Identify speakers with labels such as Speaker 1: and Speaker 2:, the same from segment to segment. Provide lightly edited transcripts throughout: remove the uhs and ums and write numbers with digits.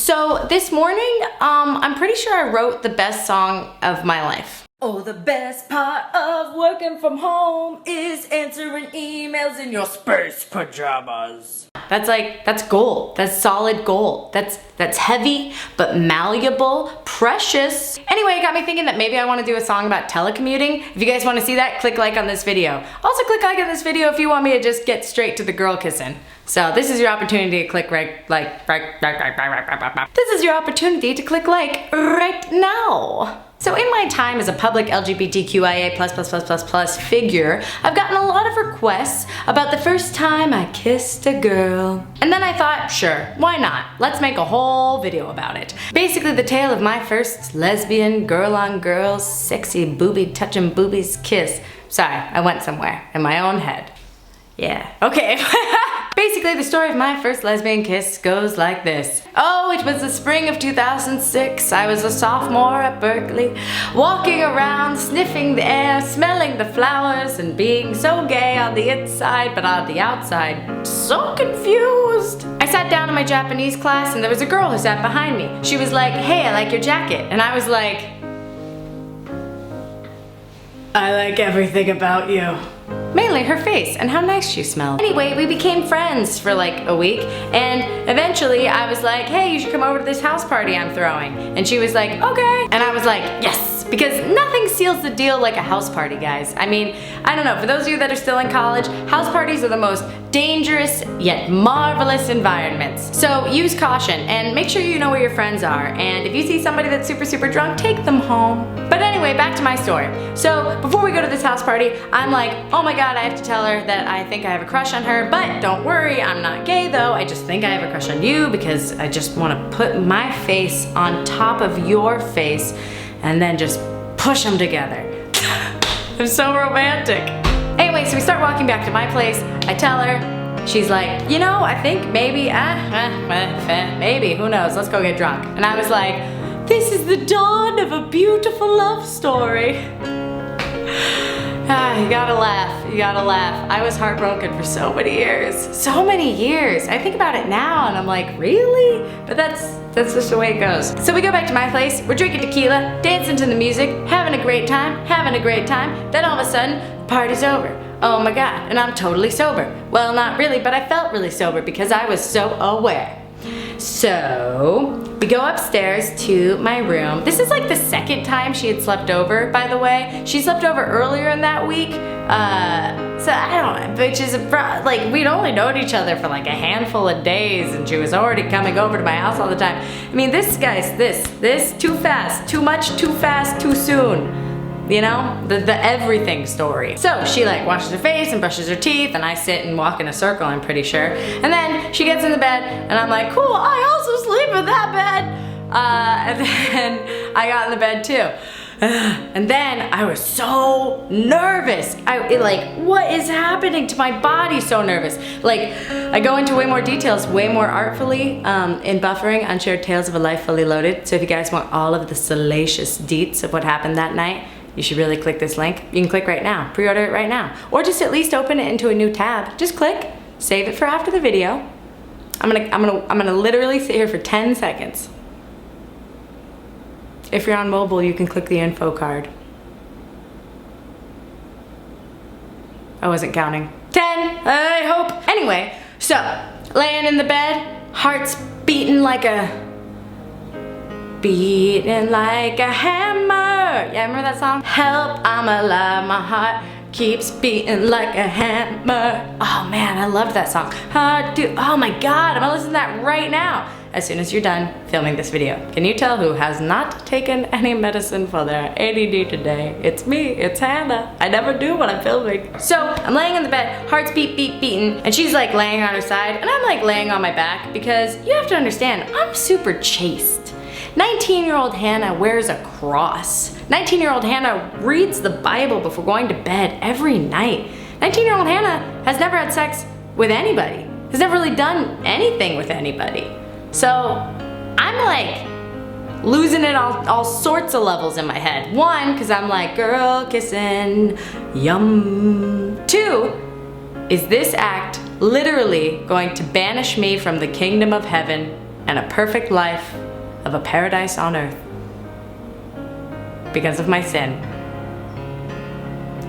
Speaker 1: So this morning, I'm pretty sure I wrote the best song of my life.
Speaker 2: Oh, the best part of working from home is answering emails in your space pajamas.
Speaker 1: That's gold. That's solid gold. That's heavy, but malleable, precious. Anyway, it got me thinking that maybe I want to do a song about telecommuting. If you guys want to see that, click like on this video. Also click like on this video if you want me to just get straight to the girl kissing. So this is your opportunity to click This is your opportunity to click like right now. So in my time as a public LGBTQIA++++ figure, I've gotten a lot of requests about the first time I kissed a girl. And then I thought, sure, why not? Let's make a whole video about it. Basically the tale of my first lesbian, girl-on-girl, sexy booby-touching boobies kiss. Sorry, I went somewhere in my own head. Yeah, okay. Basically, the story of my first lesbian kiss goes like this. Oh, it was the spring of 2006. I was a sophomore at Berkeley, walking around, sniffing the air, smelling the flowers, and being so gay on the inside, but on the outside, so confused. I sat down in my Japanese class, and there was a girl who sat behind me. She was like, hey, I like your jacket. And I was like, I like everything about you. Mainly her face and how nice she smelled. Anyway, we became friends for like a week, and eventually I was like, hey, you should come over to this house party I'm throwing. And she was like, okay. And I was like, yes, because nothing seals the deal like a house party, guys. I mean, I don't know, for those of you that are still in college, house parties are the most dangerous yet marvelous environments. So use caution and make sure you know where your friends are. And if you see somebody that's super drunk, take them home. But anyway, back to my story. So before we go to this house party, I'm like, oh my God, I have to tell her that I think I have a crush on her, but don't worry, I'm not gay though. I just think I have a crush on you because I just want to put my face on top of your face and then just push them together. I'm so romantic. Anyway, so we start walking back to my place. I tell her, she's like, you know, I think maybe, maybe, who knows, let's go get drunk. And I was like, this is the dawn of a beautiful love story. You gotta laugh, you gotta laugh. I was heartbroken for so many years. So many years. I think about it now and I'm like, really? But that's just the way it goes. So we go back to my place, we're drinking tequila, dancing to the music, having a great time. Then all of a sudden, the party's over. Oh my God, and I'm totally sober. Well, not really, but I felt really sober because I was so aware. So we go upstairs to my room. This is like the second time she had slept over, by the way. She slept over earlier in that week. So I don't know, which is like we'd only known each other for like a handful of days and she was already coming over to my house all the time. I mean, this guy's this too fast, too much, too fast, too soon. You know, the everything story. So she like washes her face and brushes her teeth and I sit and walk in a circle, I'm pretty sure. And then she gets in the bed and I'm like, cool, I also sleep in that bed. And then I got in the bed too. And then I was so nervous. Like, what is happening to my body? So nervous. Like, I go into way more details, way more artfully in Buffering Unshared Tales of a Life Fully Loaded. So if you guys want all of the salacious deets of what happened that night, you should really click this link. You can click right now, pre-order it right now. Or just at least open it into a new tab. Just click, save it for after the video. I'm gonna literally sit here for 10 seconds. If you're on mobile, you can click the info card. I wasn't counting. 10, I hope. Anyway, so, laying in the bed, heart's beating like a hammer. Yeah, remember that song? Help, I'm alive, my heart keeps beating like a hammer. Oh man, I loved that song. Oh my God, I'm gonna listen to that right now. As soon as you're done filming this video. Can you tell who has not taken any medicine for their ADD today? It's me, it's Hannah. I never do when I'm filming. So I'm laying in the bed, heart's beating, and she's like laying on her side, and I'm like laying on my back because you have to understand, I'm super chaste. 19-year-old Hannah wears a cross. 19-year-old Hannah reads the Bible before going to bed every night. 19-year-old Hannah has never had sex with anybody, has never really done anything with anybody. So I'm like losing it all sorts of levels in my head. One, because I'm like, girl kissing, yum. Two, is this act literally going to banish me from the kingdom of heaven and a perfect life of a paradise on earth. Because of my sin.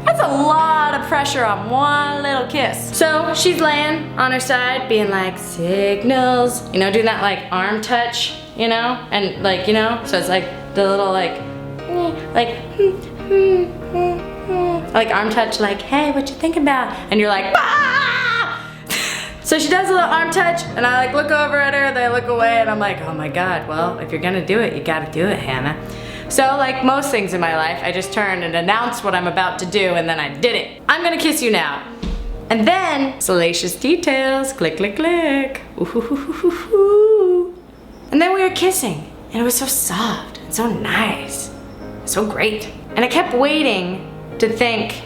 Speaker 1: That's a lot of pressure on one little kiss. So she's laying on her side, being like, signals, you know, doing that like arm touch, you know, and like, you know, so it's like the little like arm touch, like, hey, what you thinking about? And you're like, ah! So she does a little arm touch, and I like look over at her, they look away, and I'm like, oh my God, well, if you're gonna do it, you gotta do it, Hannah. So like most things in my life, I just turned and announced what I'm about to do, and then I did it. I'm gonna kiss you now. And then, salacious details, click, click, click. Ooh. And then we were kissing, and it was so soft, and so nice, so great. And I kept waiting to think,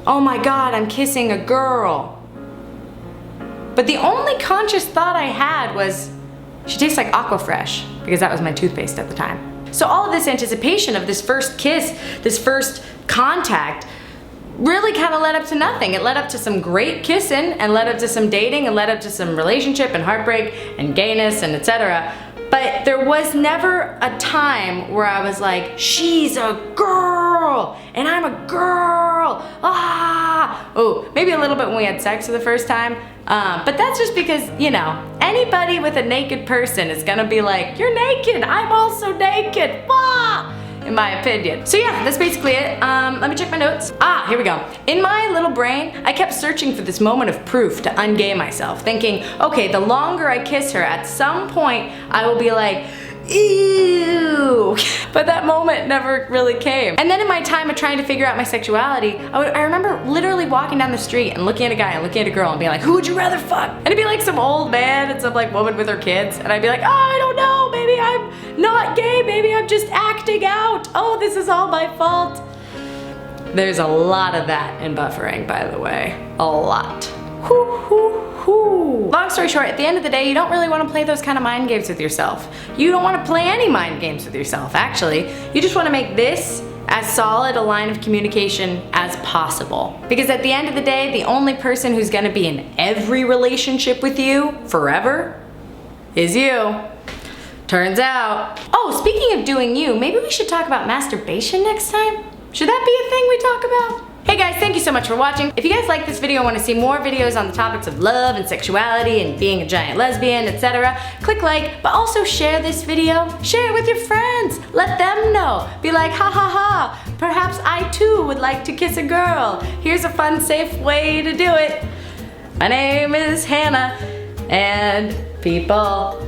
Speaker 1: oh my God, I'm kissing a girl. But the only conscious thought I had was, she tastes like Aquafresh, because that was my toothpaste at the time. So all of this anticipation of this first kiss, this first contact, really kind of led up to nothing. It led up to some great kissing, and led up to some dating, and led up to some relationship and heartbreak and gayness and etc. But there was never a time where I was like, she's a girl and I'm a girl. Ah! Oh, maybe a little bit when we had sex for the first time. But that's just because, you know, anybody with a naked person is gonna be like, you're naked, I'm also naked. Ah! In my opinion. So yeah, that's basically it. Let me check my notes. Ah, here we go. In my little brain, I kept searching for this moment of proof to ungay myself, thinking, okay, the longer I kiss her, at some point, I will be like, ew. But that moment never really came. And then in my time of trying to figure out my sexuality, I remember literally walking down the street and looking at a guy and looking at a girl and being like, who would you rather fuck? And it'd be like some old man and some like woman with her kids. And I'd be like, oh, I don't know, maybe I'm not gay, maybe I'm just acting out. Oh, this is all my fault. There's a lot of that in buffering, by the way. A lot. Hoo, hoo, hoo. Long story short, at the end of the day, you don't really want to play those kind of mind games with yourself. You don't want to play any mind games with yourself, actually. You just want to make this as solid a line of communication as possible. Because at the end of the day, the only person who's going to be in every relationship with you forever is you. Turns out. Oh, speaking of doing you, maybe we should talk about masturbation next time? Should that be a thing we talk about? Hey guys, thank you so much for watching. If you guys like this video and want to see more videos on the topics of love and sexuality and being a giant lesbian, etc., click like, but also share this video. Share it with your friends. Let them know. Be like, ha ha ha, perhaps I too would like to kiss a girl. Here's a fun, safe way to do it. My name is Hannah, and people...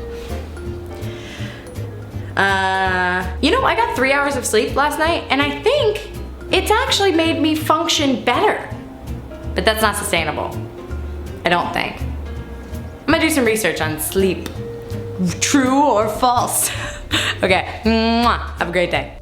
Speaker 1: you know, I got 3 hours of sleep last night, and I think it's actually made me function better. But that's not sustainable. I don't think. I'm gonna do some research on sleep. True or false? Okay, mwah. Have a great day.